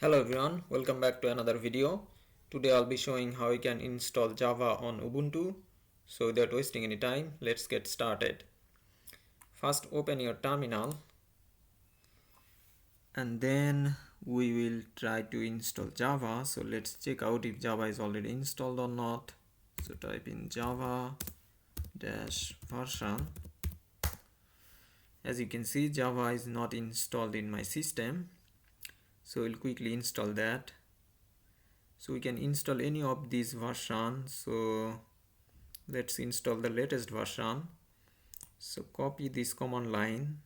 Hello everyone, welcome back to another video. Today I'll be showing how you can install Java on Ubuntu. So without wasting any time, let's get started. First open your terminal and then we will try to install Java. So let's check out if Java is already installed or not. So type in java -version. As you can see, Java is not installed in my system. So we'll quickly install that. So we can install any of these versions. So let's install the latest version. So copy this command line.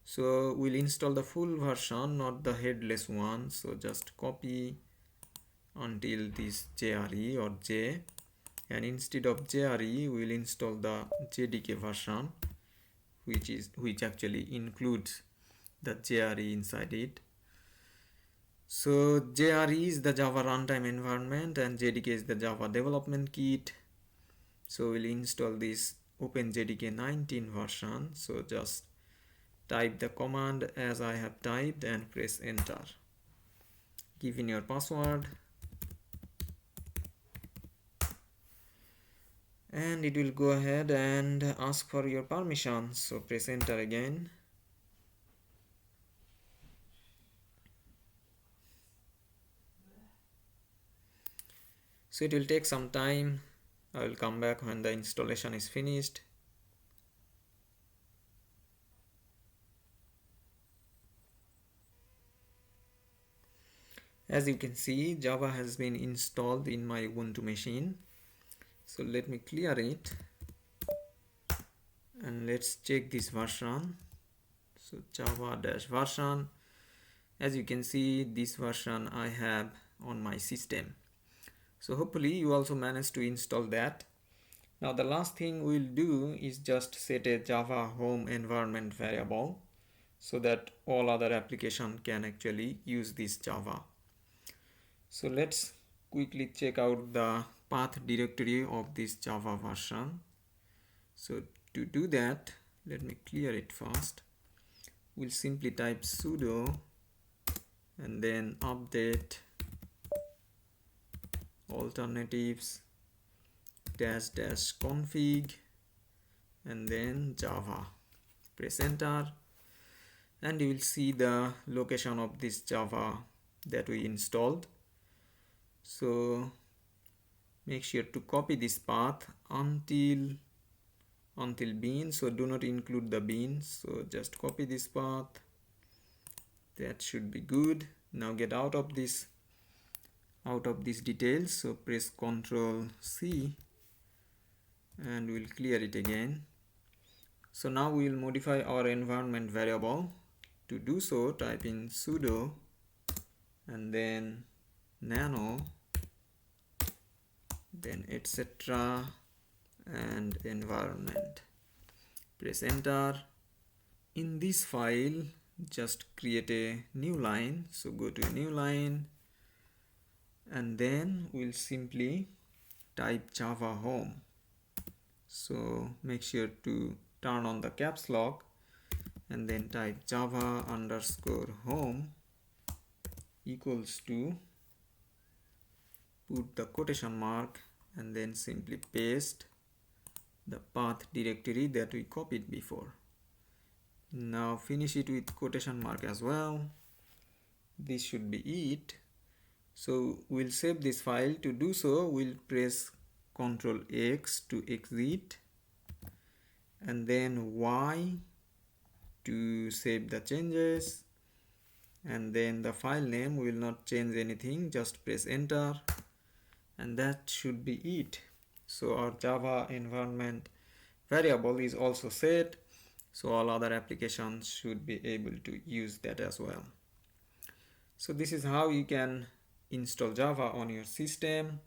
So we'll install the full version, not the headless one. So just copy until this JRE or J, and instead of JRE we'll install the JDK version, which actually includes the JRE inside it. So JRE is the Java runtime environment and JDK is the Java development kit. So we'll install this OpenJDK 19 version. So just type the command as I have typed and press enter. Give in your password and it will go ahead and ask for your permissions. So press enter again. So it will take some time. I will come back when the installation is finished. As you can see, Java has been installed in my Ubuntu machine. So let me clear it and let's check this version. So java-version. As you can see, this version I have on my system. So hopefully you also managed to install that. Now the last thing we'll do is just set a Java home environment variable so that all other applications can actually use this Java. So let's quickly check out the path directory of this Java version. So to do that, let me clear it first. We'll simply type sudo and then update alternatives --config and then Java. Press enter and you will see the location of this Java that we installed. So make sure to copy this path until bean. So do not include the bean. So just copy this path. That should be good. Now get out of these details. So press Ctrl C and we'll clear it again. So now we will modify our environment variable. To do so, type in sudo and then nano, then etc. and environment. Press enter. In this file, just create a new line. So go to a new line and then we'll simply type Java home. So make sure to turn on the caps lock and then type Java_home equals to, put the quotation mark and then simply paste the path directory that we copied before. Now finish it with quotation mark as well. This should be it. So we'll save this file. To do so, we'll press Ctrl X to exit and then Y to save the changes, and then the file name will not change anything, just press enter and that should be it. So our Java environment variable is also set, so all other applications should be able to use that as well. So this is how you can install Java on your system.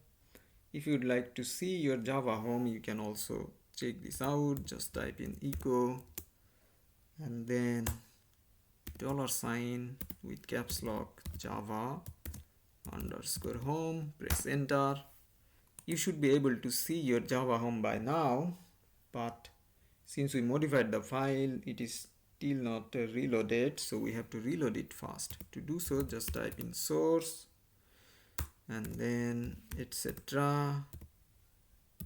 If you'd like to see your Java home, you can also check this out. Just type in echo and then $sign with caps lock Java_home, press enter. You should be able to see your Java home by now, but since we modified the file, it is still not reloaded, so we have to reload it fast. To do so, just type in source and then etc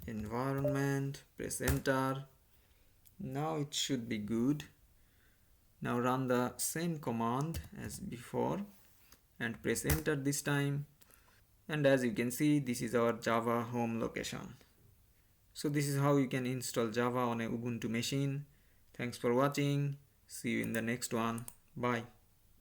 environment, press enter. Now it should be good. Now run the same command as before and press enter this time, and as you can see, this is our Java home location. So this is how you can install Java on a Ubuntu machine. Thanks for watching. See you in the next one. Bye.